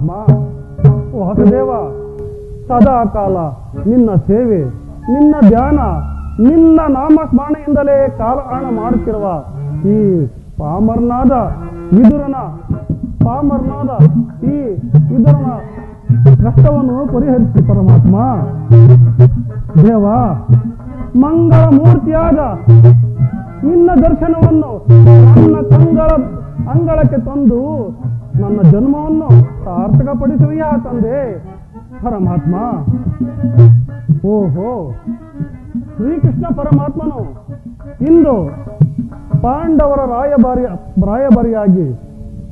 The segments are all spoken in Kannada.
ಪರಮಾತ್ಮ. ವಾಸುದೇವ, ಸದಾ ಕಾಲ ನಿನ್ನ ಸೇವೆ, ನಿನ್ನ ಧ್ಯಾನ, ನಿನ್ನ ನಾಮಸ್ಮರಣೆಯಿಂದಲೇ ಕಾಲಹರಣ ಮಾಡುತ್ತಿರುವ ಈ ಪಾಮರನಾದ ವಿದುರನ ಕಷ್ಟವನ್ನು ಪರಿಹರಿಸಿ ಪರಮಾತ್ಮ. ದೇವ, ಮಂಗಳ ಮೂರ್ತಿಯಾದ ನಿನ್ನ ದರ್ಶನವನ್ನು ನನ್ನ ಅಂಗಳಕ್ಕೆ ತಂದು ನನ್ನ ಜನ್ಮವನ್ನು ಸಾರ್ಥಕಪಡಿಸುವೆಯಾ ತಂದೆ ಪರಮಾತ್ಮ. ಓಹೋ, ಶ್ರೀಕೃಷ್ಣ ಪರಮಾತ್ಮನು ಇಂದು ಪಾಂಡವರ ರಾಯಭಾರಿಯಾಗಿ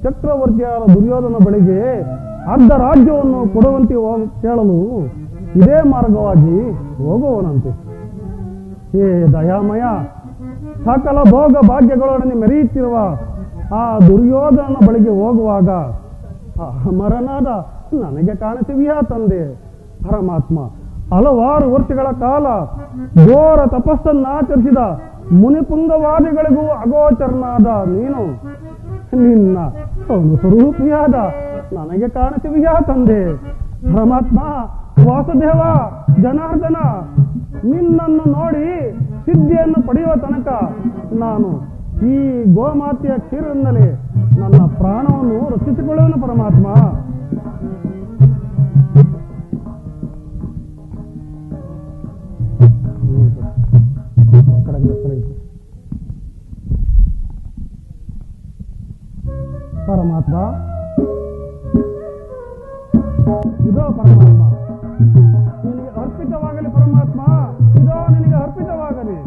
ಚಕ್ರವರ್ತಿಯಾದ ದುರ್ಯೋಧನ ಬಳಿಗೆ ಅರ್ಧ ರಾಜ್ಯವನ್ನು ಕೊಡುವಂತೆ ಕೇಳಲು ಇದೇ ಮಾರ್ಗವಾಗಿ ಹೋಗುವನಂತೆ. ಹೇ ದಯಾಮಯ, ಸಕಲ ಭೋಗ ಭಾಗ್ಯಗಳೊಡನೆ ಮೆರೆಯುತ್ತಿರುವ ಆ ದುರ್ಯೋಧನ ಬಳಿಗೆ ಹೋಗುವಾಗ ಅಮರನಾದ ನನಗೆ ಕಾಣಿಸುವಿಯಾ ತಂದೆ ಪರಮಾತ್ಮ. ಹಲವಾರು ವರ್ಷಗಳ ಕಾಲ ಘೋರ ತಪಸ್ಸನ್ನಾಚರಿಸಿದ ಮುನಿಪುಂಗವಾದಿಗಳಿಗೂ ಅಗೋಚರನಾದ ನೀನು ನಿನ್ನ ಸ್ವರೂಪಿಯಾದ ನನಗೆ ಕಾಣಿಸುವಿಯಾ ತಂದೆ ಪರಮಾತ್ಮ. ವಾಸುದೇವ, ಜನಾರ್ದನ, ನಿನ್ನನ್ನು ನೋಡಿ ಸಿದ್ಧಿಯನ್ನು ಪಡೆಯುವ ತನಕ ನಾನು ಈ ಗೋಮಾತೆಯ ಕ್ಷೀರದಿಂದಲೇ ನನ್ನ ಪ್ರಾಣವನ್ನು ರಕ್ಷಿಸಿಕೊಳ್ಳುವನು ಪರಮಾತ್ಮ. ಪರಮಾತ್ಮ, ಇದೋ ಪರಮಾತ್ಮ ನಿನಗೆ ಅರ್ಪಿತವಾಗಲಿ ಪರಮಾತ್ಮ, ಇದೋ ನಿನಗೆ ಅರ್ಪಿತವಾಗಲಿ.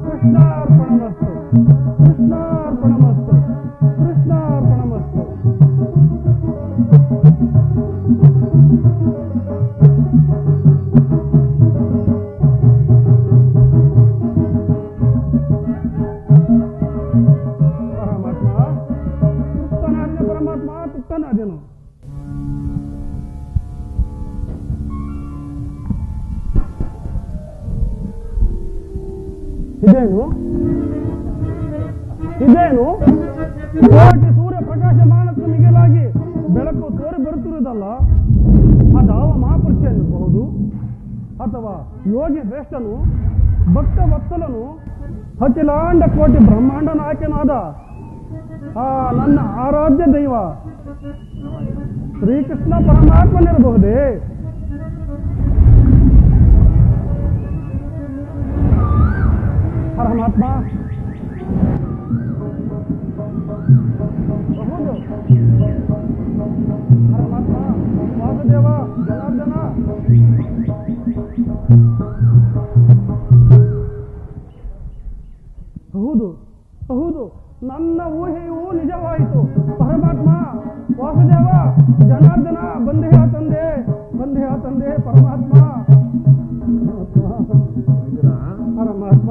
ಕೃಷ್ಣಾರ್ಪಣಮಸ್ತು, ಕೃಷ್ಣಾರ್ಪಣಮಸ್ತು, ಕೃಷ್ಣಾರ್ಪಣಮಸ್ತು. ಇದೇನು ಕೋಟಿ ಸೂರ್ಯ ಪ್ರಕಾಶಮಾನಕ್ಕೆ ಮಿಗಿಲಾಗಿ ಬೆಳಕು ತೋರಿ ಬರುತ್ತಿರುವುದಲ್ಲ, ಅದಾವ ಮಹಾಪುರುಷ ಎನ್ನಬಹುದು, ಅಥವಾ ಯೋಗಿ ಶ್ರೇಷ್ಠನು, ಭಕ್ತ ವತ್ಸಲನು, ಅಖಿಲಾಂಡ ಕೋಟಿ ಬ್ರಹ್ಮಾಂಡ ನಾಯಕನಾದ ಆ ನನ್ನ ಆರಾಧ್ಯ ದೈವ ಶ್ರೀಕೃಷ್ಣ ಪರಮಾತ್ಮನಿರಬಹುದೇ? ಪರಮಾತ್ಮ, ಹೌದು ಪರಮಾತ್ಮ. ವಾಸುದೇವ, ಜನಾರ್ದನ, ಹೌದು ಹೌದು, ನನ್ನ ಊಹೆಯೂ ನಿಜವಾಯಿತು ಪರಮಾತ್ಮ. ವಾಸುದೇವ, ಜನಾರ್ದನ, ಬಂದೆಯ ತಂದೆ, ಬಂದೆಯ ತಂದೆ ಪರಮಾತ್ಮ. ಪರಮಾತ್ಮ,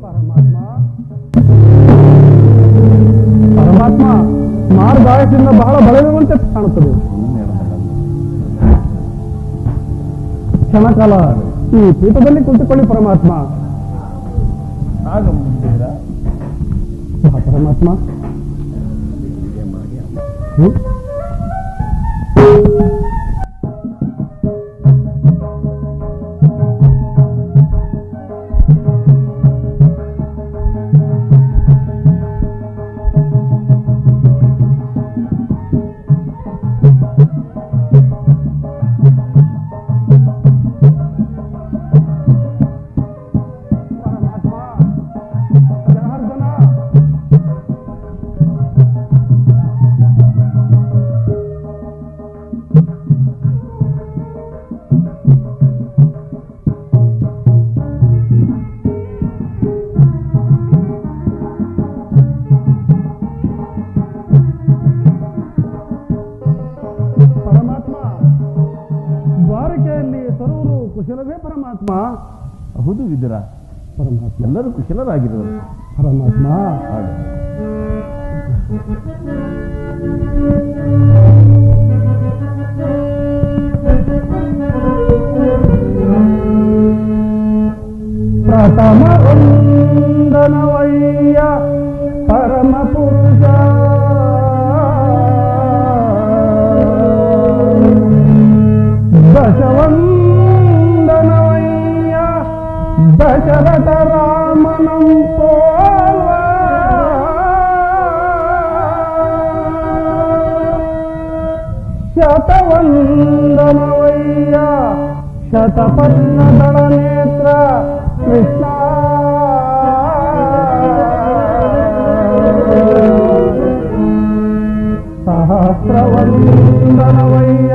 ಪರಮಾತ್ಮ, ಪರಮಾತ್ಮ, ಮಾರ್ಗಾಯದಿಂದ ಬಹಳ ಬಳಲುವಂತೆ ಕಾಣುತ್ತದೆ. ಕ್ಷಣಕಾಲ ಈ ಪೀಠದಲ್ಲಿ ಕುಳಿತುಕೊಳ್ಳಿ ಪರಮಾತ್ಮ. ಪರಮಾತ್ಮ, ಕುಶಲವೇ ಪರಮಾತ್ಮ? ಹೌದು ವಿದುರ, ಪರಮಾತ್ಮ ಎಲ್ಲರೂ ಕುಶಲರಾಗಿರುವರು ಪರಮಾತ್ಮ. ಶತಮವಂದನವಯ್ಯ ಪರಮ ಪುರುಷ ದಶವಂದನವಯ್ಯ ದಶರಥ ರಾಮನಂ ಪೋಲ್ವ ಶತವಂದನವಯ್ಯ ಶತಪರ್ಣದಳ ನೇತ್ರ ಕೃಷ್ಣ ಸಹಸ್ರವಂದನವಯ್ಯ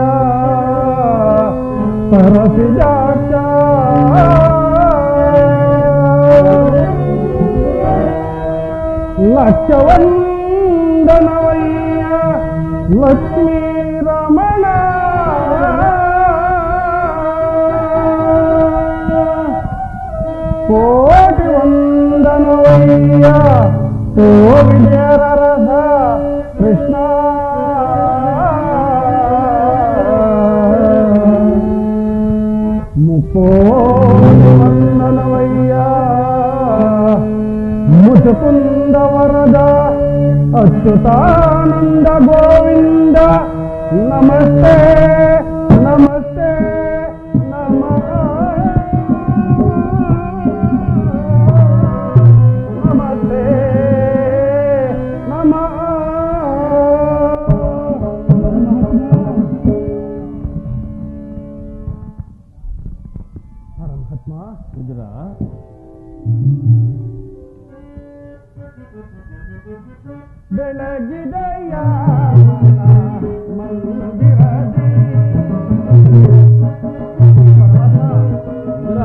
ಸರಸಿಜಾಕ್ಷ ಲಕ್ಷವಂದನವಯ್ಯ ಲಕ್ಷ್ಮೀ ರಮಣ ಕೋಟಿ ವಂದನವಯ್ಯ ಓ ವಿಜಯರಥ ಕೃಷ್ಣ ಮುಕೋಟಿ ವಂದನವಯ್ಯ ಮುಚುಕುಂದ ವರದ ಅಚ್ಯುತಾನಂದ ಗೋವಿಂದ ನಮಸ್ತೆ ನಮಸ್ತೆ ನಮಃ ನಮಸ್ತೆ ನಮಃ ಪರಮಾತ್ಮ ವಿದುರ ಬೆಳಗಿದೆಯ ಮಂದಿರದಿ ವಿದುರ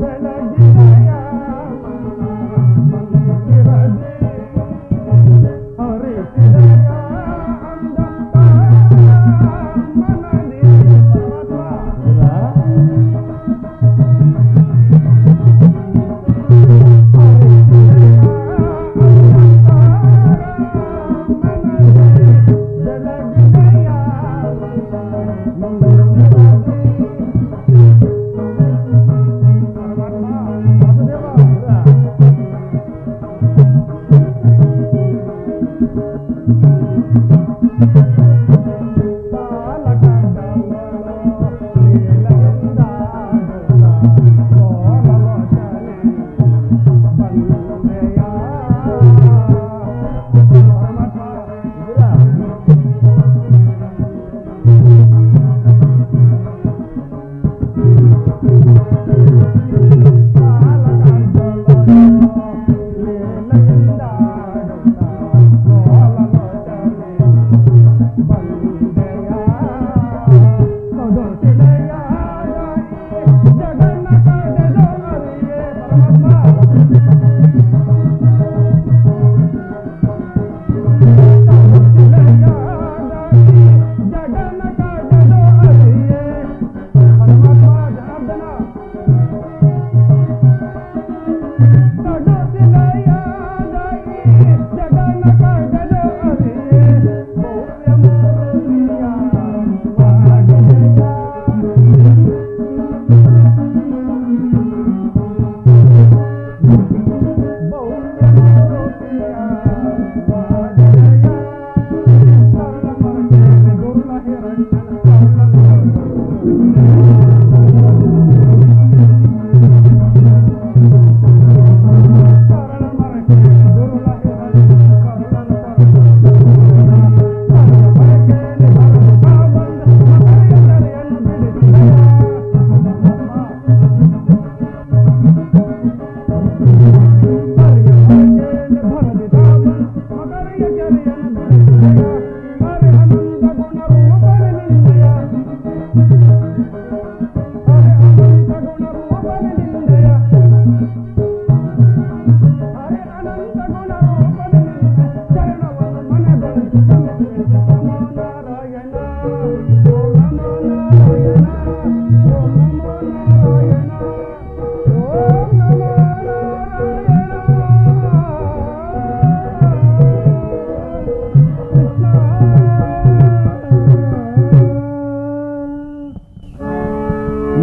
ಬೆಳಗಿದೆಯ ಮಂದಿರದಿ ಹರಿಸಿದೆಯ ಅಂದ ಮನದಿ ಪರಮಾತ್ಮ ವಿದುರ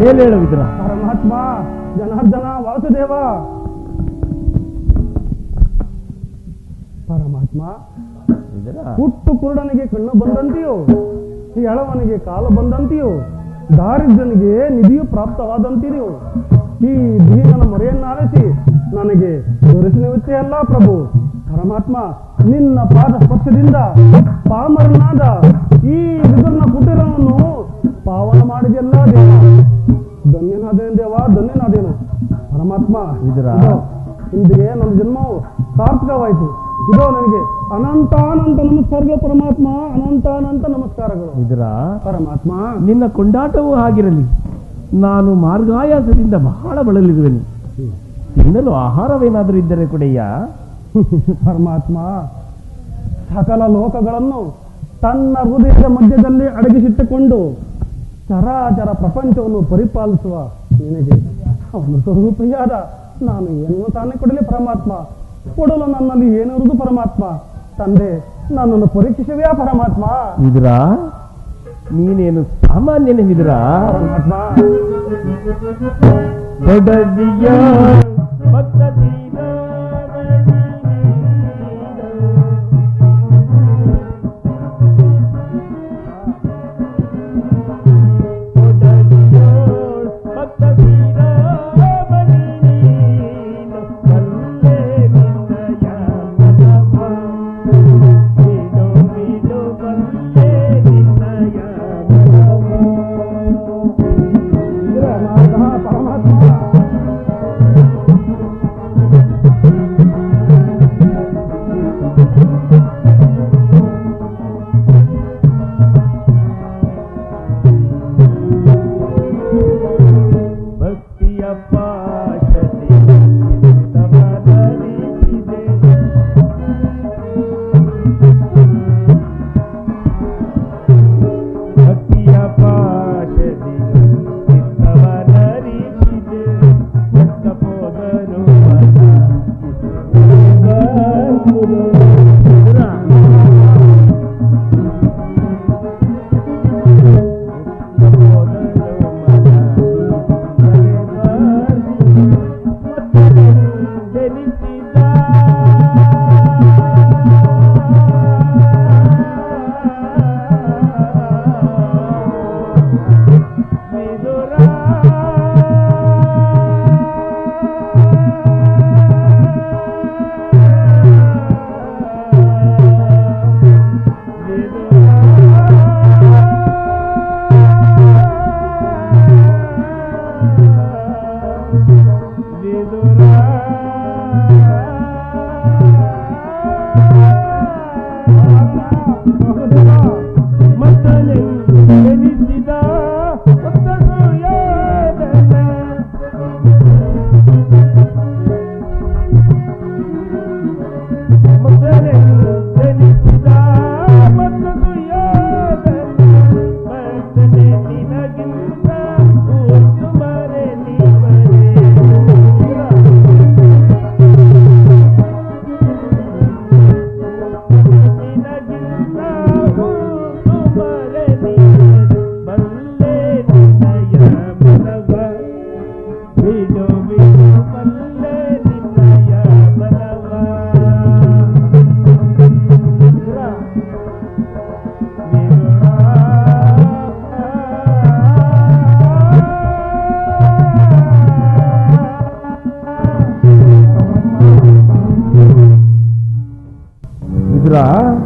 ಏನು ಹೇಳು ವಿದುರ? ಪರಮಾತ್ಮ ಜನಾರ್ದನ ವಾಸುದೇವ. ಪರಮಾತ್ಮ ವಿದುರ, ಹುಟ್ಟು ಕುರುಡನಿಗೆ ಕಣ್ಣು ಬಂದಂತೆಯೋ, ಎಳವನಿಗೆ ಕಾಲು ಬಂದಂತೆಯೋ, ದಾರಿದ್ರ್ಯನಿಗೆ ನಿಧಿಯು ಪ್ರಾಪ್ತವಾದಂತೆಯೋ ಈ ಭೀಮನ ಮೊರೆಯನ್ನಾಲಿಸಿ ನನಗೆ ದೊರೆಸಿನುತ್ತೇ ಪ್ರಭು. ಪರಮಾತ್ಮ ನಿನ್ನ ಪಾದ ಸ್ಪರ್ಶದಿಂದ ಪಾಮರನಾದ ಈ ವಿದುರನ ಕುಟೀರವನ್ನು ಪಾವನ ಮಾಡಿದೆಲ್ಲ ದೇವ. ಧನ್ಯನಾದೇನು ದೇವ, ಧನ್ಯನಾದೇನು. ಪರಮಾತ್ಮ ವಿದುರ, ಇಂದಿಗೆ ನನ್ನ ಜನ್ಮವು ಸಾರ್ಥಕವಾಯಿತು. ಇದೋ ನನಗೆ ಅನಂತಾನಂತ ನಮಸ್ಕಾರಗಳು ಪರಮಾತ್ಮ, ಅನಂತಾನಂತ ನಮಸ್ಕಾರಗಳು. ವಿದುರ, ಪರಮಾತ್ಮ ನಿನ್ನ ಕೊಂಡಾಟವೂ ಆಗಿರಲಿ. ನಾನು ಮಾರ್ಗಾಯಾಸದಿಂದ ಬಹಳ ಬಳಲಿರುವೆನು. ತಿನ್ನಲು ಆಹಾರವೇನಾದರೂ ಇದ್ದರೆ ಕೊಡೆಯ. ಪರಮಾತ್ಮ ಸಕಲ ಲೋಕಗಳನ್ನು ತನ್ನ ಹೃದಯದ ಮಧ್ಯದಲ್ಲಿ ಅಡಗಿಸಿಟ್ಟುಕೊಂಡು ಚರಾಚರ ಪ್ರಪಂಚವನ್ನು ಪರಿಪಾಲಿಸುವ ನಿನಗೆ ಅವನು ಸ್ವರೂಪಿಯಾದ ನಾನು ಏನು ತಾನೇ ಕೊಡಲಿ ಪರಮಾತ್ಮ. ಕೊಡಲು ನನ್ನಲ್ಲಿ ಏನಿರುವುದು ಪರಮಾತ್ಮ. ತಂದೆ ನನ್ನನ್ನು ಪರೀಕ್ಷಿಸುವೆಯಾ ಪರಮಾತ್ಮ. ವಿದುರ, ನೀನೇನು ಸಾಮಾನ್ಯನೇ ವಿದುರ. ಪರಮಾತ್ಮ ದೊಡ್ಡದಿಯ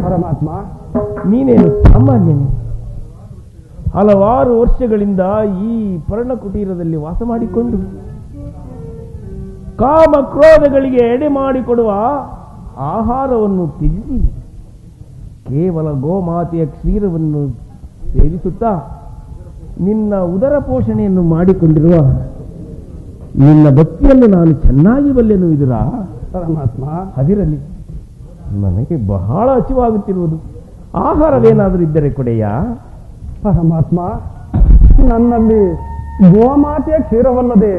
ಪರಮಾತ್ಮ ನೀನೇನು ಸಾಮಾನ್ಯನೇ. ಹಲವಾರು ವರ್ಷಗಳಿಂದ ಈ ಪರ್ಣಕುಟೀರದಲ್ಲಿ ವಾಸ ಮಾಡಿಕೊಂಡು ಕಾಮ ಕ್ರೋಧಗಳಿಗೆ ಎಡೆ ಮಾಡಿಕೊಡುವ ಆಹಾರವನ್ನು ತ್ಯಜಿಸಿ ಕೇವಲ ಗೋಮಾತೆಯ ಕ್ಷೀರವನ್ನು ಸೇವಿಸುತ್ತಾ ನಿನ್ನ ಉದರ ಪೋಷಣೆಯನ್ನು ಮಾಡಿಕೊಂಡಿರುವ ನಿನ್ನ ಭಕ್ತಿಯನ್ನು ನಾನು ಚೆನ್ನಾಗಿ ಬಲ್ಲೆನು ವಿದುರ. ಪರಮಾತ್ಮ ಅದಿರಲಿ, ನನಗೆ ಬಹಳ ಹಸಿವಾಗುತ್ತಿರುವುದು. ಆಹಾರವೇನಾದರೂ ಇದ್ದರೆ ಕೊಡೆಯ. ಪರಮಾತ್ಮ ನನ್ನಲ್ಲಿ ಗೋಮಾತೆಯ ಕ್ಷೀರವಲ್ಲದೆ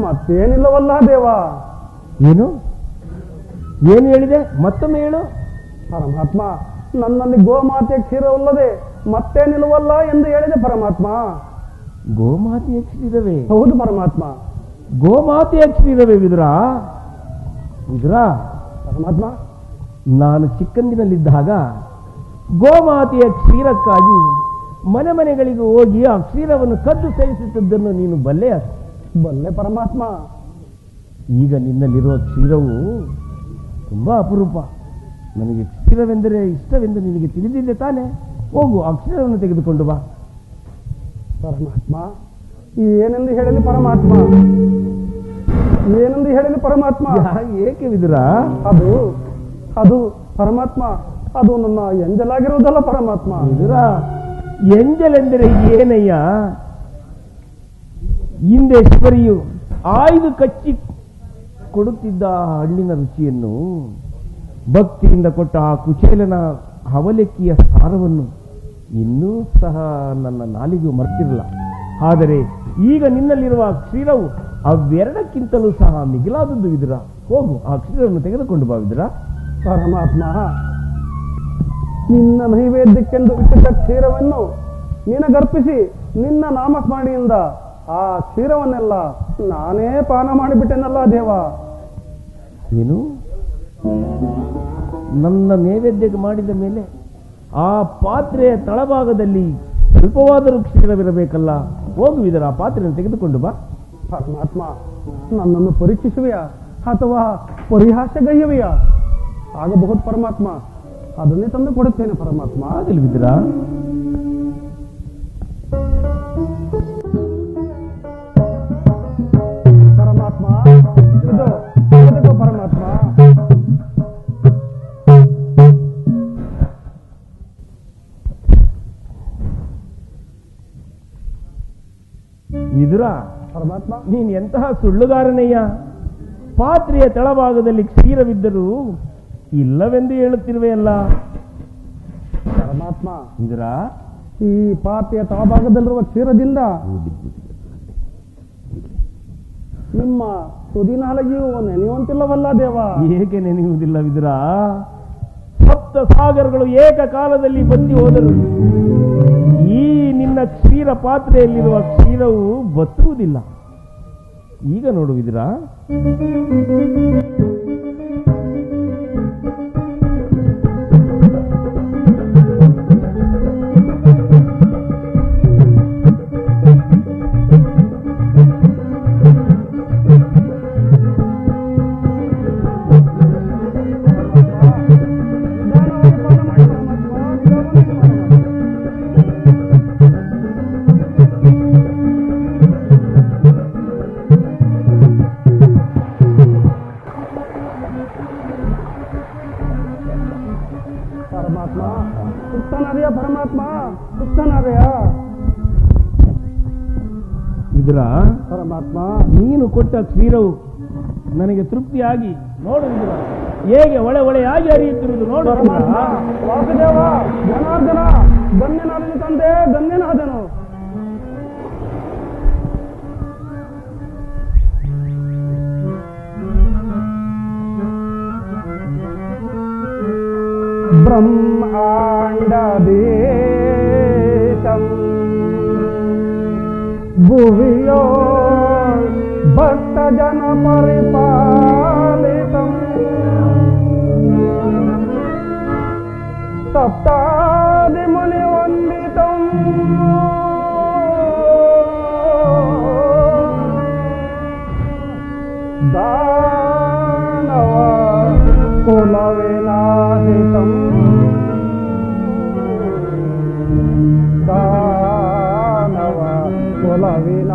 ಮತ್ತೇನಿಲ್ಲವಲ್ಲ ದೇವ. ಏನು ಏನು ಹೇಳಿದೆ? ಮತ್ತೊಮ್ಮೆ ಹೇಳು. ಪರಮಾತ್ಮ ನನ್ನಲ್ಲಿ ಗೋಮಾತೆಯ ಕ್ಷೀರವಲ್ಲದೆ ಮತ್ತೇನಿಲ್ಲವಲ್ಲ ಎಂದು ಹೇಳಿದೆ ಪರಮಾತ್ಮ. ಗೋಮಾತೆಯ ಕ್ಷೀರವೇ? ಹೌದು ಪರಮಾತ್ಮ. ಗೋಮಾತೆಯ ಕ್ಷೀರವೇ ವಿದುರ? ವಿದುರ, ಪರಮಾತ್ಮ, ನಾನು ಚಿಕ್ಕಂದಿನಲ್ಲಿದ್ದಾಗ ಗೋಮಾತೆಯ ಕ್ಷೀರಕ್ಕಾಗಿ ಮನೆ ಮನೆಗಳಿಗೆ ಹೋಗಿ ಆ ಕ್ಷೀರವನ್ನು ಕದ್ದು ಸೇವಿಸುತ್ತಿದ್ದನ್ನು ನೀನು ಬಲ್ಲೆಯ? ಬಲ್ಲೆ ಪರಮಾತ್ಮ. ಈಗ ನಿನ್ನಲ್ಲಿರುವ ಕ್ಷೀರವು ತುಂಬಾ ಅಪರೂಪ. ನನಗೆ ಕ್ಷೀರವೆಂದರೆ ಇಷ್ಟವೆಂದು ನಿನಗೆ ತಿಳಿದಿದೆ ತಾನೆ? ಹೋಗು, ಆ ಕ್ಷೀರವನ್ನು ತೆಗೆದುಕೊಂಡು ಬಾ. ಪರಮಾತ್ಮ, ಏನೆಂದು ಹೇಳಲಿ ಪರಮಾತ್ಮ, ಏನೆಂದು ಹೇಳಲಿ ಪರಮಾತ್ಮ? ಏಕೆ ವಿದುರ? ಅದು ಅದು ಪರಮಾತ್ಮ, ಅದು ನನ್ನ ಎಂಜಲಾಗಿರುವುದಲ್ಲ ಪರಮಾತ್ಮ. ವಿದುರ, ಎಂಜಲೆಂದರೆ ಏನಯ್ಯ? ಹಿಂದೆ ಶಿವರಿಯು ಆಯ್ದು ಕಚ್ಚಿ ಕೊಡುತ್ತಿದ್ದ ಹಣ್ಣಿನ ರುಚಿಯನ್ನು, ಭಕ್ತಿಯಿಂದ ಕೊಟ್ಟ ಆ ಕುಚೇಲನ ಅವಲೆಕ್ಕಿಯ ಸಾರವನ್ನು ಇನ್ನೂ ಸಹ ನನ್ನ ನಾಲಿಗೆ ಮರ್ತಿರಲ್ಲ. ಆದರೆ ಈಗ ನಿನ್ನಲ್ಲಿರುವ ಕ್ಷೀರವು ಅವೆರಡಕ್ಕಿಂತಲೂ ಸಹ ಮಿಗಿಲಾದದ್ದು ವಿದುರ. ಹೋಗು, ಆ ಕ್ಷೀರವನ್ನು ತೆಗೆದುಕೊಂಡು ಬಾ ವಿದುರ. ಪರಮಾತ್ಮ, ನಿನ್ನ ನೈವೇದ್ಯಕ್ಕೆಂದು ಇಟ್ಟಿದ್ದ ಕ್ಷೀರವನ್ನು ನಿನಗರ್ಪಿಸಿ ನಿನ್ನ ನಾಮಸ್ಮರಣೆಯಿಂದ ಆ ಕ್ಷೀರವನ್ನೆಲ್ಲ ನಾನೇ ಪಾನ ಮಾಡಿಬಿಟ್ಟೆನಲ್ಲ ದೇವ. ಏನು? ನನ್ನ ನೈವೇದ್ಯ ಮಾಡಿದ ಮೇಲೆ ಆ ಪಾತ್ರೆಯ ತಳಭಾಗದಲ್ಲಿ ಸ್ವಲ್ಪವಾದರೂ ಕ್ಷೀರವಿರಬೇಕಲ್ಲ. ಹೋಗುವಿದರ ಆ ಪಾತ್ರೆಯನ್ನು ತೆಗೆದುಕೊಂಡು ಬಾ. ಪರಮಾತ್ಮ, ನನ್ನನ್ನು ಪರೀಕ್ಷಿಸುವೆಯಾ ಅಥವಾ ಪರಿಹಾಸಗೈಯುವೆಯಾ? ಆಗಬಹುದು ಪರಮಾತ್ಮ, ಅದನ್ನೇ ತಂದು ಕೊಡುತ್ತೇನೆ ಪರಮಾತ್ಮ. ಆಗಲಿವಿದರ? ಪರಮಾತ್ಮ, ಇದು ತೆಗೆದುಕೋ ಪರಮಾತ್ಮ. ವಿದುರ, ಪರಮಾತ್ಮ, ನೀನು ಎಂತಹ ಸುಳ್ಳುಗಾರನಯ್ಯ? ಪಾತ್ರೆಯ ತಳಭಾಗದಲ್ಲಿ ಕ್ಷೀರವಿದ್ದರೂ ಇಲ್ಲವೆಂದು ಹೇಳುತ್ತಿರುವೆಯಲ್ಲ. ಪರಮಾತ್ಮ, ವಿದುರ, ಈ ಪಾತ್ರೆಯ ತಳಭಾಗದಲ್ಲಿರುವ ಕ್ಷೀರದಿಂದ ನಿಮ್ಮ ಸುದಿನಾಲಗಿಯೂ ನೆನೆಯುವಂತಿಲ್ಲವಲ್ಲ ದೇವ. ಏಕೆ ನೆನೆಯುವುದಿಲ್ಲ ವಿದುರ? ಸಪ್ತ ಸಾಗರಗಳು ಏಕಕಾಲದಲ್ಲಿ ಬತ್ತಿ ಹೋದರು ಈ ನಿನ್ನ ಕ್ಷೀರ ಪಾತ್ರೆಯಲ್ಲಿರುವ ಕ್ಷೀರವು ಬತ್ತುವುದಿಲ್ಲ. ಈಗ ನೋಡು ವಿದುರ, ಪರಮಾತ್ಮ, ಸುತ್ತನಾದೆಯ ಪರಮಾತ್ಮ, ಸುತ್ತನಾದೆಯ ವಿದುರ, ಪರಮಾತ್ಮ. ನೀನು ಕೊಟ್ಟ ಕ್ಷೀರವು ನನಗೆ ತೃಪ್ತಿಯಾಗಿ ನೋಡು ವಿದುರ, ಹೇಗೆ ಒಳೆ ಒಳೆಯಾಗಿ ಹರಿಯುತ್ತಿರುವುದು ನೋಡು. ಪರಮಾತ್ಮ, ವಾಸುದೇವ, ಜನಾರ್ದನ, ಧನ್ಯನಾದನು ತಂದೆ, ಧನ್ಯನಾದನು. ಬ್ರಹ್ಮಾಂಡದೇಶಂ ಭುವಿಯೋ ಭಕ್ತಜನ ಪರಿಪಾಲಿತಂ ಸಪ್ತಾದಿ ಮುನಿ ವಂದಿತಂ ದಾನವ ಕುಲವಿನಾಶಿತಂ ದಾನವ ಕುಲವಿನಾಶಿತಂ.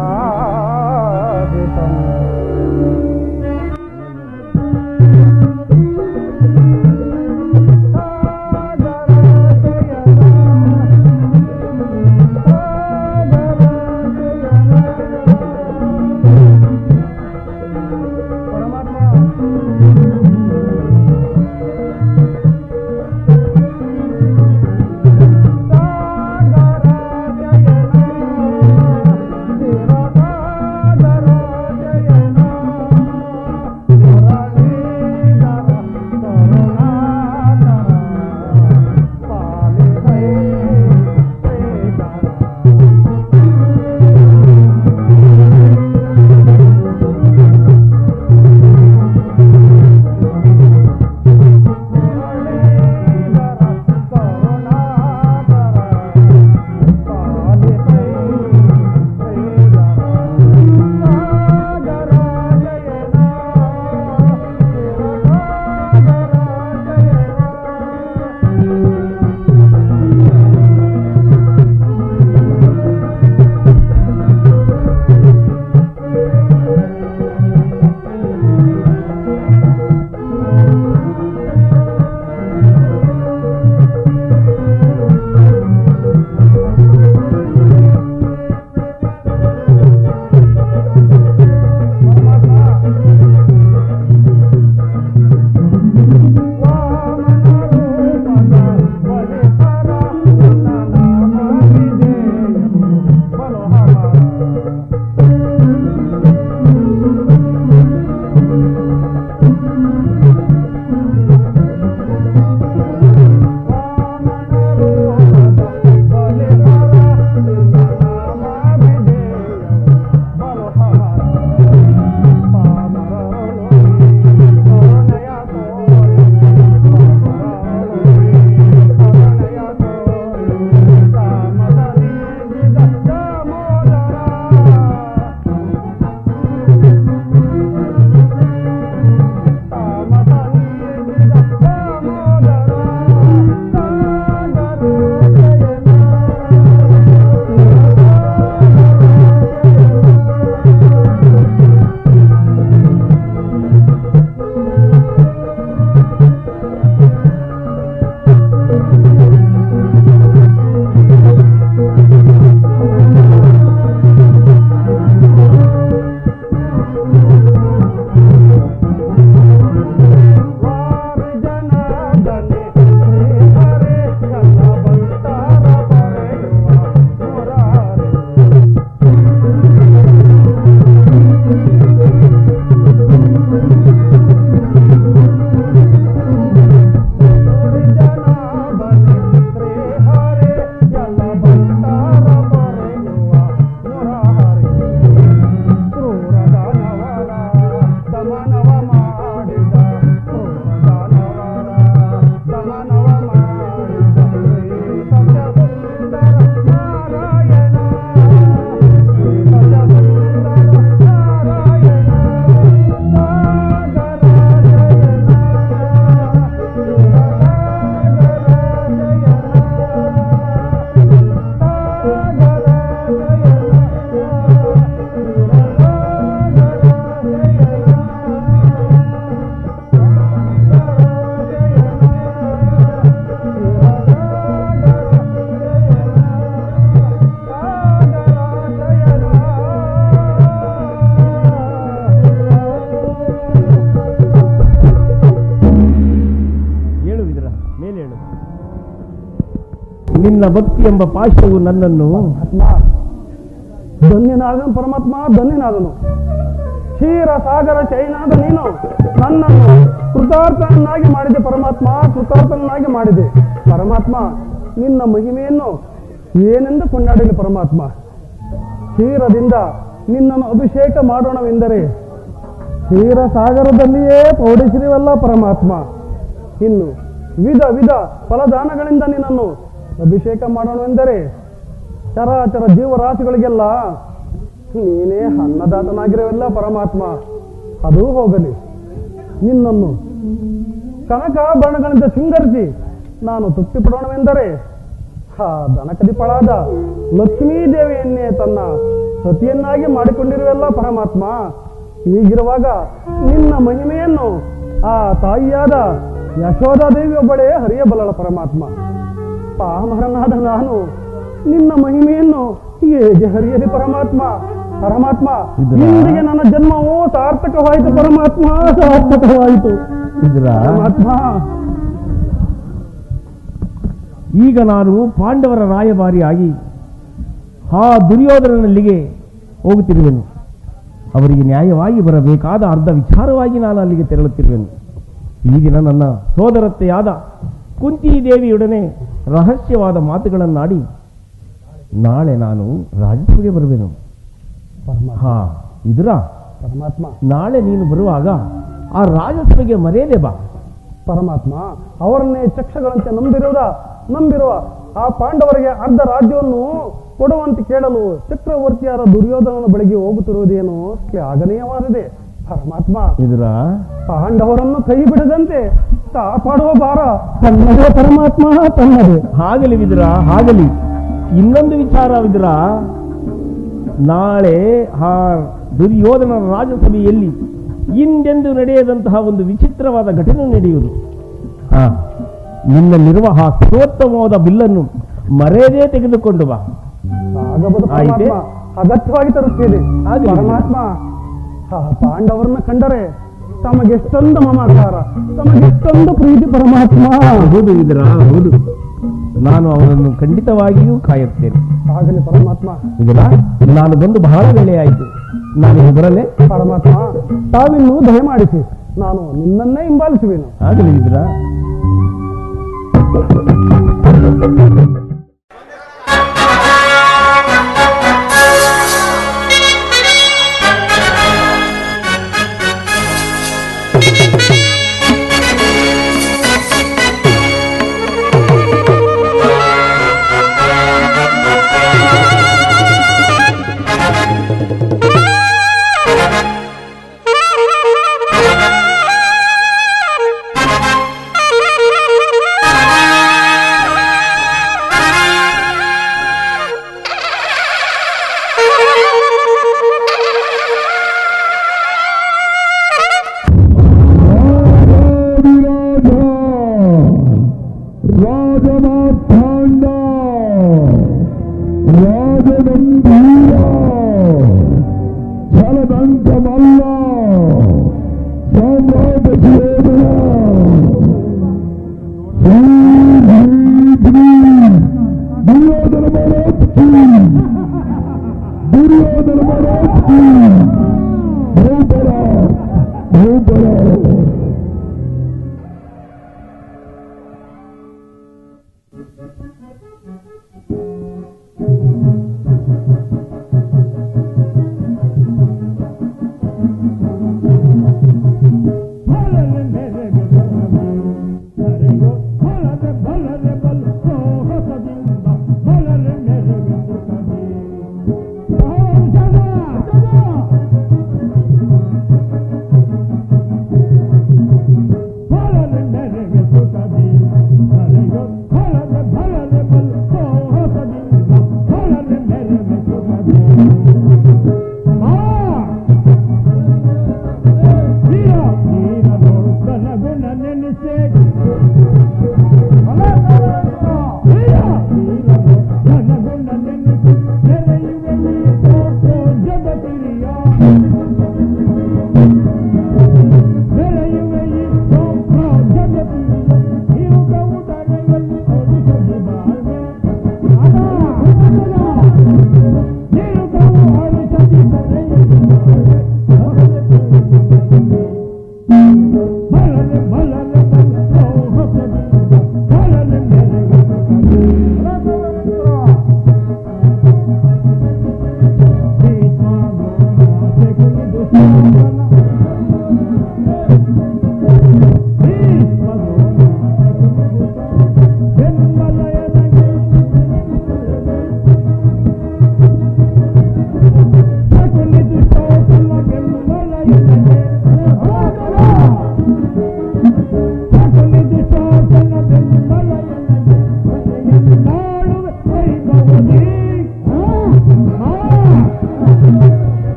ನಿನ್ನ ಭಕ್ತಿ ಎಂಬ ಪಾಶವು ನನ್ನನ್ನು ಧನ್ಯನಾದನು ಪರಮಾತ್ಮ, ಧನ್ಯನಾದನು. ಕ್ಷೀರ ಸಾಗರ ಚೈನಾದ ನೀನು ನನ್ನನ್ನು ಕೃತಾರ್ಥನನ್ನಾಗಿ ಮಾಡಿದೆ ಪರಮಾತ್ಮ, ಕೃತಾರ್ಥನನ್ನಾಗಿ ಮಾಡಿದೆ ಪರಮಾತ್ಮ. ನಿನ್ನ ಮಹಿಮೆಯನ್ನು ಏನೆಂದು ಕೊಂಡಾಡಲಿ ಪರಮಾತ್ಮ. ಕ್ಷೀರದಿಂದ ನಿನ್ನನ್ನು ಅಭಿಷೇಕ ಮಾಡೋಣವೆಂದರೆ ಕ್ಷೀರ ಸಾಗರದಲ್ಲಿಯೇ ಪೌಡಿಸಿರುವಲ್ಲ ಪರಮಾತ್ಮ. ಇನ್ನು ವಿಧ ವಿಧ ಫಲದಾನಗಳಿಂದ ನಿನ್ನನ್ನು ಅಭಿಷೇಕ ಮಾಡೋಣವೆಂದರೆ ಚರಾಚರ ಜೀವರಾಶಿಗಳಿಗೆಲ್ಲ ನೀನೇ ಅನ್ನದಾತನಾಗಿರುವಲ್ಲ ಪರಮಾತ್ಮ. ಅದೂ ಹೋಗಲಿ, ನಿನ್ನನ್ನು ಕನಕಾಭರಣಗಳಿಂದ ಶೃಂಗರಿಸಿ ನಾನು ತೃಪ್ತಿ ಪಡೋಣವೆಂದರೆ ಆ ದನಕದಿಪಳಾದ ಲಕ್ಷ್ಮೀದೇವಿಯನ್ನೇ ತನ್ನ ಸತಿಯನ್ನಾಗಿ ಮಾಡಿಕೊಂಡಿರುವಲ್ಲ ಪರಮಾತ್ಮ. ಹೀಗಿರುವಾಗ ನಿನ್ನ ಮಹಿಮೆಯನ್ನು ಆ ತಾಯಿಯಾದ ಯಶೋಧಾದೇವಿಯೊಬ್ಬಳೇ ಹರಿಯಬಲ್ಲಳ ಪರಮಾತ್ಮ. ಪಾಮರನಾದ ನಾನು ನಿನ್ನ ಮಹಿಮೆಯನ್ನು ಹೇಗೆ ಹರಿಯಲಿ ಪರಮಾತ್ಮ. ಪರಮಾತ್ಮ, ಇಂದಿಗೆ ನನ್ನ ಜನ್ಮವು ಸಾರ್ಥಕವಾಯಿತು ಪರಮಾತ್ಮ, ಸಾರ್ಥಕವಾಯಿತು ಪರಮಾತ್ಮ. ಈಗ ನಾನು ಪಾಂಡವರ ರಾಯಭಾರಿಯಾಗಿ ಆ ದುರ್ಯೋಧನನಲ್ಲಿಗೆ ಹೋಗುತ್ತಿರುವೆನು. ಅವರಿಗೆ ನ್ಯಾಯವಾಗಿ ಬರಬೇಕಾದ ಅರ್ಧ ವಿಚಾರವಾಗಿ ನಾನು ಅಲ್ಲಿಗೆ ತೆರಳುತ್ತಿರುವೆನು. ಈ ದಿನ ನನ್ನ ಸೋದರತ್ತೆಯಾದ ಕುಂತಿದೇವಿಯೊಡನೆ ರಹಸ್ಯವಾದ ಮಾತುಗಳನ್ನಾಡಿ ನಾಳೆ ನಾನು ರಾಜಸಭೆಗೆ ಬರುವೆನು. ಹಾ ಇದ್ರ ಪರಮಾತ್ಮ, ನಾಳೆ ನೀನು ಬರುವಾಗ ಆ ರಾಜಸಭೆಗೆ ಮರೆಯಲೇ ಬಾ ಪರಮಾತ್ಮ. ಅವರನ್ನೇ ಚಕ್ಷಗಳಂತೆ ನಂಬಿರುವ ಆ ಪಾಂಡವರಿಗೆ ಅರ್ಧ ರಾಜ್ಯವನ್ನು ಕೊಡುವಂತೆ ಕೇಳಲು ಚಕ್ರವರ್ತಿಯಾದ ದುರ್ಯೋಧನನ ಬಳಿಗೆ ಹೋಗುತ್ತಿರುವುದೇನೋ ಶ್ಲಾಘನೀಯವಾಗಿದೆ ಪರಮಾತ್ಮ. ಇದ್ರ ಪಾಂಡವರನ್ನು ಕೈ ಬಿಡದಂತೆ ಕಾಪಾಡುವ ಭಾರ ತನ್ನದೇ ಪರಮಾತ್ಮ, ತನ್ನದೇ. ಹಾಗಲಿ ವಿದುರ, ಹಾಗಲಿ. ಇನ್ನೊಂದು ವಿಚಾರ ವಿದುರ, ನಾಳೆ ಆ ದುರ್ಯೋಧನ ರಾಜಸಭೆಯಲ್ಲಿ ಹಿಂದೆಂದು ನಡೆಯದಂತಹ ಒಂದು ವಿಚಿತ್ರವಾದ ಘಟನೆ ನಡೆಯುವುದು. ನಿನ್ನಲ್ಲಿರುವ ಆ ಸರ್ವೋತ್ತಮವಾದ ಬಿಲ್ಲನ್ನು ಮರೆಯದೇ ತೆಗೆದುಕೊಂಡು ಬಾ. ಆಗಬಹುದು, ಅಗತ್ಯವಾಗಿ ತರುತ್ತೇನೆ ಪರಮಾತ್ಮ. ಆ ಪಾಂಡವರನ್ನ ಕಂಡರೆ ತಮಗೆಷ್ಟೊಂದು ಮಮಕಾರ, ತಮಗೆಷ್ಟೊಂದು ಪ್ರೀತಿ ಪರಮಾತ್ಮ. ಹೌದು ವಿದುರ, ಹೌದು. ನಾನು ಅವರನ್ನು ಖಂಡಿತವಾಗಿಯೂ ಕಾಯುತ್ತೇನೆ. ಆಗಲಿ ಪರಮಾತ್ಮ. ವಿದುರ, ನಾನು ಬಂದು ಬಹಳ ವೇಳೆಯಾಯಿತು, ನಾನು ಬರಲೇ ಪರಮಾತ್ಮ. ತಾವಿನ್ನೂ ದಯಮಾಡಿಸಿ, ನಾನು ನಿನ್ನನ್ನೇ ಹಿಂಬಾಲಿಸುವೆನು. ಆಗಲಿ ವಿದುರ.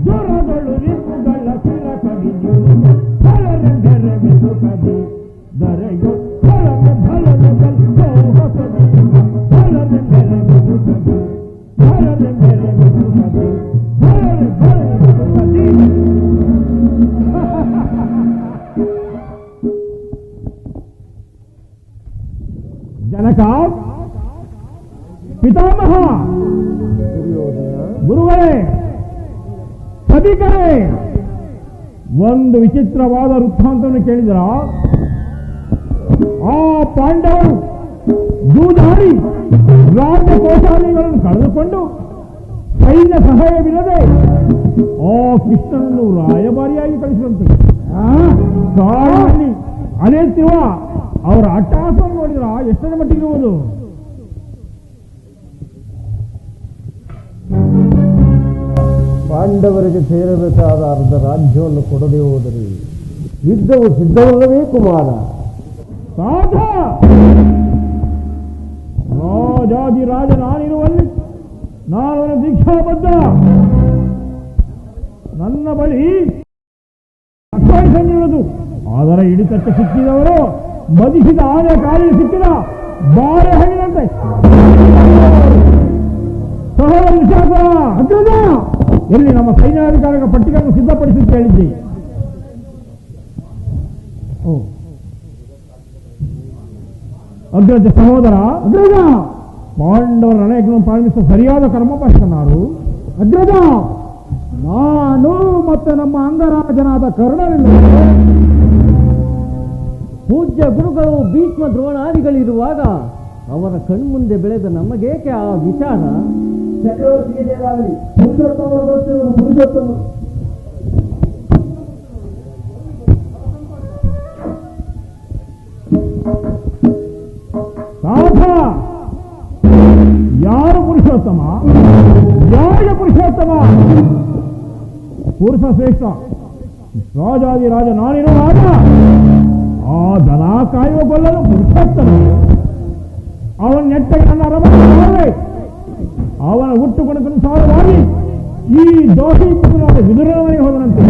ದೊರಗಳು ರಿಪುಗಳ ತಿಲಕದಿ ಬಲರೆಂದರೆ ಬಿಸುಕದಿ ದರೆಯು ಬಲನೆ ಬಲನೆ ಬಲ್ಸೋ ಹೊಸದಿ ಬಲರೆಂದರೆ ಬಿಸುಕದಿ ಬಲರೆಂದರೆ ಬಿಸುಕದಿ ಬಲರೆ ಬಲರೆ ಬಿಸುಕದಿ. ಜನಕ, ಪಿತಾಮಹ, ಗುರುಗಳೇ, ಸಭಿಕರೇ, ಒಂದು ವಿಚಿತ್ರವಾದ ವೃತ್ತಾಂತವನ್ನು ಕೇಳಿದ್ರ? ಆ ಪಾಂಡವರು ಜೂಜಾಡಿ ರಾಜಕೋಶಾಲಿಗಳನ್ನು ಕಳೆದುಕೊಂಡು ಸೈನ್ಯ ಸಹಾಯವಿಲ್ಲದೆ ಆ ಕೃಷ್ಣನನ್ನು ರಾಯಭಾರಿಯಾಗಿ ಕಳಿಸುವಂತೆ ಕಾಡಿನಲ್ಲಿ ಅಲೆಯುತ್ತಿರುವ ಅವರ ಅಟ್ಟಹಾಸವನ್ನು ನೋಡಿದ್ರ ಎಷ್ಟರ ಮಟ್ಟಿಗೆ ಇರುವುದು? ಪಾಂಡವರಿಗೆ ಸೇರಬೇಕಾದ ಅರ್ಧ ರಾಜ್ಯವನ್ನು ಕೊಡದೆ ಹೋದರೆ ಯುದ್ಧವು ಸಿದ್ಧವಲ್ಲವೇ ಕುಮಾರ? ಸಾಧ ರಾಜಾದಿರಾಜ ನಾನಿರುವಲ್ಲಿ ನಾನು ದೀಕ್ಷಾಬದ್ಧ. ನನ್ನ ಬಳಿ ಅಕ್ಷಾಯಿಸಲು ಅದರ ಹಿಡಿತಕ್ಕೆ ಸಿಕ್ಕಿದವರು ಮದಿಸಿದ ಆನೆ ಕಾಲಿಗೆ ಸಿಕ್ಕಿದ ಬಾರೆ ಹಣ್ಣಿನಂತೆ ಅಗ್ರಜ, ಎಲ್ಲಿ ನಮ್ಮ ಸೈನ್ಯಾಧಿಕಾರಿಗಳ ಪಟ್ಟಿಗಳನ್ನು ಸಿದ್ಧಪಡಿಸಿ ಕೇಳಿದ್ದೆ. ಅಗ್ರಜ ಸಹೋದರ, ಅಗ್ರಜ, ಪಾಂಡವರ ರಣಯಜ್ಞ ಪಾಲಿಸುವ ಸರಿಯಾದ ಕರ್ಮಪಷ್ಟನಾರು. ಅಗ್ರಜ, ನಾನು ಮತ್ತೆ ನಮ್ಮ ಅಂಗರಾಜನಾದ ಕರ್ಣನಿಲ್ಲ. ಪೂಜ್ಯ ಗುರುಗಳು ಭೀಷ್ಮ ದ್ರೋಣಾದಿಗಳಿರುವಾಗ ಅವರ ಕಣ್ಮುಂದೆ ಬೆಳೆದ ನಮಗೇಕೆ ಆ ವಿಚಾರ? ಚಕ್ರವರ್ತಿಗೆ ದೇವಾಗಲಿ, ಪುರುಷೋತ್ತಮರು ಬರ್ತಿರುವ ಪುರುಷೋತ್ತಮರು. ಸಾಧ, ಯಾರು ಪುರುಷೋತ್ತಮ? ಯಾರಿಗೆ ಪುರುಷೋತ್ತಮ? ಪುರುಷ ಶ್ರೇಷ್ಠ ರಾಜಾದಿರಾಜ ನಾನಿರುವಾಗ ಆ ದನ ಕಾಯುವ ಗೊಲ್ಲಲು ಪುರುಷೋತ್ತಮ. ಅವನ ನೆಟ್ಟಗೆ ನನ್ನ ಅರಮನೆ, ಅವನ ಹುಟ್ಟುಗುಣಕ್ಕನುಸಾರವಾಗಿ ಈ ದೋಷಿ ಪುತ್ರನಾದ ವಿದುರನ ಮನೆಗೆ ಹೋದನಂತೆ.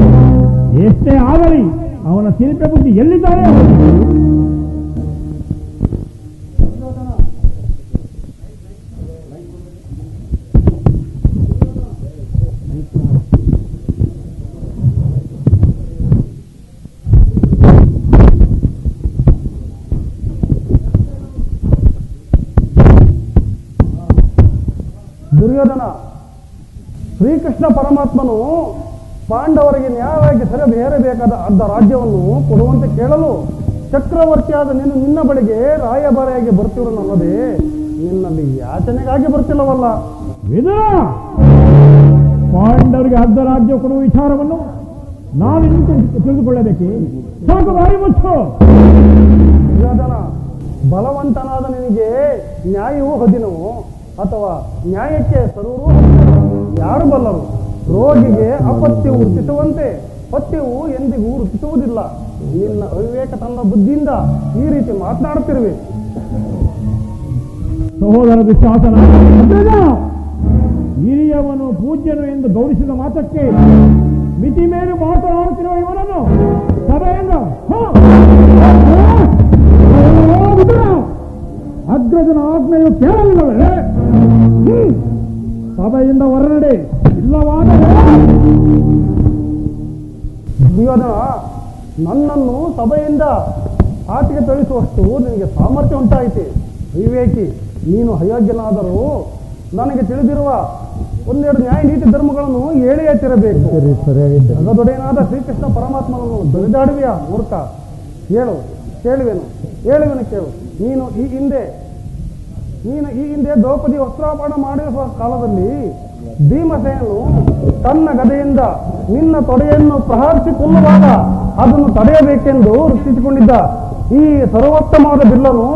ಎಷ್ಟೇ ಆಗಲಿ ಅವನ ತಿರುಪೆ ಬುದ್ಧಿ ಎಲ್ಲಿದ್ದಾರೆ? ದುರ್ಯೋಧನ, ಶ್ರೀಕೃಷ್ಣ ಪರಮಾತ್ಮನು ಪಾಂಡವರಿಗೆ ನ್ಯಾಯವಾಗಿ ಸೆರೆಬೇರಬೇಕಾದ ಅರ್ಧ ರಾಜ್ಯವನ್ನು ಕೊಡುವಂತೆ ಕೇಳಲು ಚಕ್ರವರ್ತಿಯಾದ ನೀನು ನಿನ್ನ ಬಳಿಗೆ ರಾಯಭಾರಿಯಾಗಿ ಬರ್ತಿರೋನಲ್ಲದೆ ನಿನ್ನಲ್ಲಿ ಯಾಚನೆಗಾಗಿ ಬರ್ತಿಲ್ಲವಲ್ಲ? ವಿದುರ, ಪಾಂಡವರಿಗೆ ಅರ್ಧ ರಾಜ್ಯ ಕೊಡುವ ವಿಚಾರವನ್ನು ನಾನು ತಿಳಿದುಕೊಳ್ಳಬೇಕೆ? ಸಾಕು, ಬಾಯಿ ಮುಚ್ಚು. ದುರ್ಯೋಧನ, ಬಲವಂತನಾದ ನಿನಗೆ ನ್ಯಾಯವೂ ಹದಿನವು ಅಥವಾ ನ್ಯಾಯಕ್ಕೆ ಸರೂರು ಯಾರು ಬಲ್ಲರು? ರೋಗಿಗೆ ಅಪತ್ಯವು ರುಚಿಸುವಂತೆ ಪಥ್ಯವು ಎಂದಿಗೂ ರುಚಿಸುವುದಿಲ್ಲ. ನಿನ್ನ ಅವಿವೇಕ ತಂದ ಬುದ್ಧಿಯಿಂದ ಈ ರೀತಿ ಮಾತನಾಡುತ್ತಿರುವೆ. ಸಹೋದರ ದುಶ್ಯಾಸನ, ಹಿರಿಯವನು ಪೂಜ್ಯನು ಎಂದು ಗೌರವಿಸಿದ ಮಾತಕ್ಕೆ ಮಿತಿ ಮೇಲೆ ಮಾತನಾಡುತ್ತಿರುವ ಇವನನ್ನು ಸಭೆಯಿಂದ ಅಗ್ರಜನ ಆಜ್ಞೆಯು ಕೇಳಲಿಲ್ಲವೇ? ಸಭೆಯಿಂದ ಹೊರನಡೆ, ಇಲ್ಲವಾದರೆ. ದುರ್ಯೋಧನ, ನನ್ನನ್ನು ಸಭೆಯಿಂದ ಆಚೆಗೆ ತಳಿಸುವಷ್ಟು ನಿನಗೆ ಸಾಮರ್ಥ್ಯ ಉಂಟಾಯಿತೆ. ವಿವೇಕಿ, ನೀನು ಅಯೋಗ್ಯನಾದರೂ ನನಗೆ ತಿಳಿದಿರುವ ಒಂದೆರಡು ನ್ಯಾಯ ನೀತಿ ಧರ್ಮಗಳನ್ನು ಹೇಳಿಯೇ ತಿರಬೇಕು. ಜಗದೊಡೆಯನಾದ ಶ್ರೀಕೃಷ್ಣ ಪರಮಾತ್ಮನನ್ನು ಬರಿದಾಡುವೆಯಾ ಮೂರ್ಖ? ಹೇಳು, ಕೇಳುವೆನು ಕೇಳು. ನೀನು ಈ ಹಿಂದೆ ದ್ರೌಪದಿ ವಸ್ತ್ರಾಪರಣ ಮಾಡಿರುವ ಕಾಲದಲ್ಲಿ ಭೀಮಸೇನನು ತನ್ನ ಗದೆಯಿಂದ ನಿನ್ನ ತೊಡೆಯನ್ನು ಪ್ರಹರಿಸಿ ಕೊಲ್ಲುವಾಗ ಅದನ್ನು ತಡೆಯಬೇಕೆಂದು ರಕ್ಷಿಸಿಕೊಂಡಿದ್ದ ಈ ಸರ್ವೋತ್ತಮವಾದ ಬಿಲ್ಲನು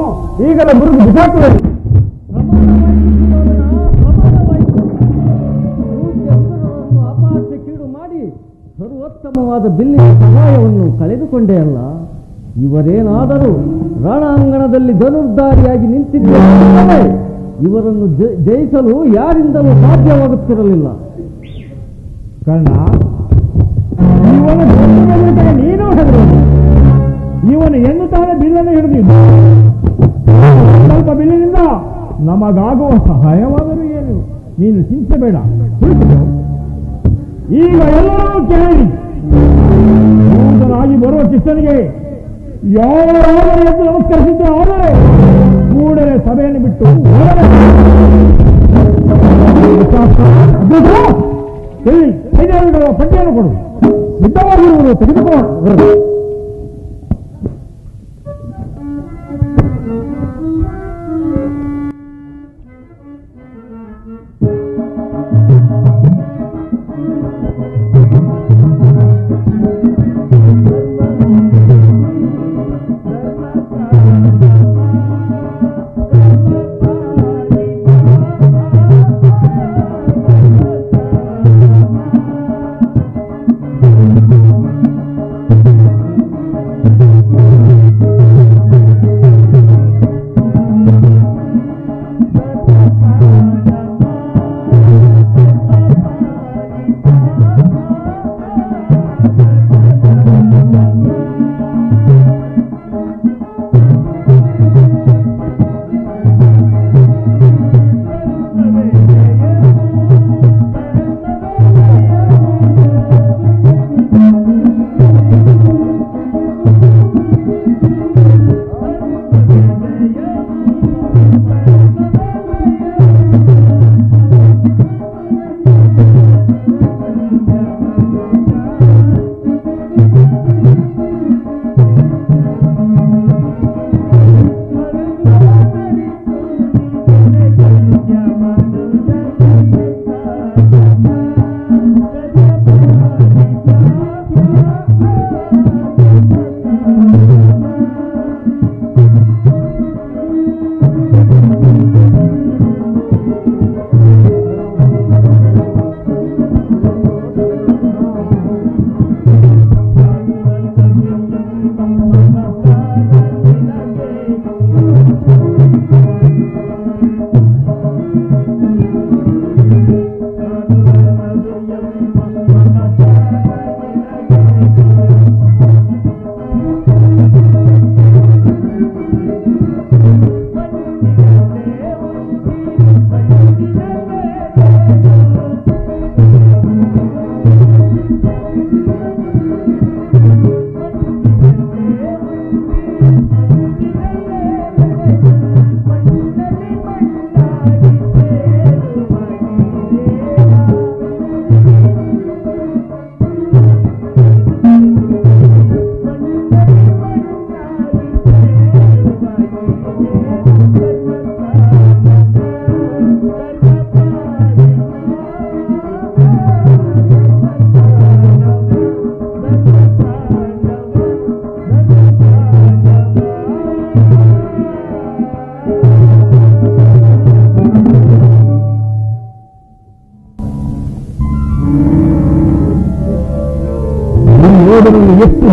ಈಗಲೇ ಮುರಿದು ಬಿಸಾಕುವೆ. ಅಪಹಾಸ್ಯ ಕೀಡು ಮಾಡಿ ಸರ್ವೋತ್ತಮವಾದ ಬಿಲ್ಲಿನ ಸಹಾಯವನ್ನು ಕಳೆದುಕೊಂಡೇ ಅಲ್ಲ. ಇವರೇನಾದರೂ ರಣಾಂಗಣದಲ್ಲಿ ಧನುರ್ಧಾರಿಯಾಗಿ ನಿಂತಿದ್ದರೆ ಇವರನ್ನು ಜಯಿಸಲು ಯಾರಿಂದಲೂ ಸಾಧ್ಯವಾಗುತ್ತಿರಲಿಲ್ಲ. ಕರ್ಣ, ಇವನ ನೀನು ಹೆದರು. ಇವನು ಎನ್ನುತ್ತಾನೆ ಬಿಲ್ಲನ್ನು ಹಿಡಿದಿದ್ದು. ಸ್ವಲ್ಪ ಬಿಲ್ಲಿನಿಂದ ನಮಗಾಗುವ ಸಹಾಯವಾದರೂ ಏನು? ನೀನು ಚಿಂತಿಸಬೇಡ. ಈಗ ಎಲ್ಲರೂ ಕೇಳಿ, ನೂತನಾಗಿ ಬರುವ ಕೃಷ್ಣನಿಗೆ ಯಾರಾದರೂ ಎಂದು ನಮಸ್ಕರಿಸಿದ್ದು ಆದರೆ ಕೂಡಲೇ ಸಭೆಯನ್ನು ಬಿಟ್ಟು ಪಟ್ಟಿಯನ್ನು ಕೊಡು. ಸಿದ್ಧವಾಗಿರುವುದು ತೆಗೆದುಕೊಂಡು ಎಷ್ಟು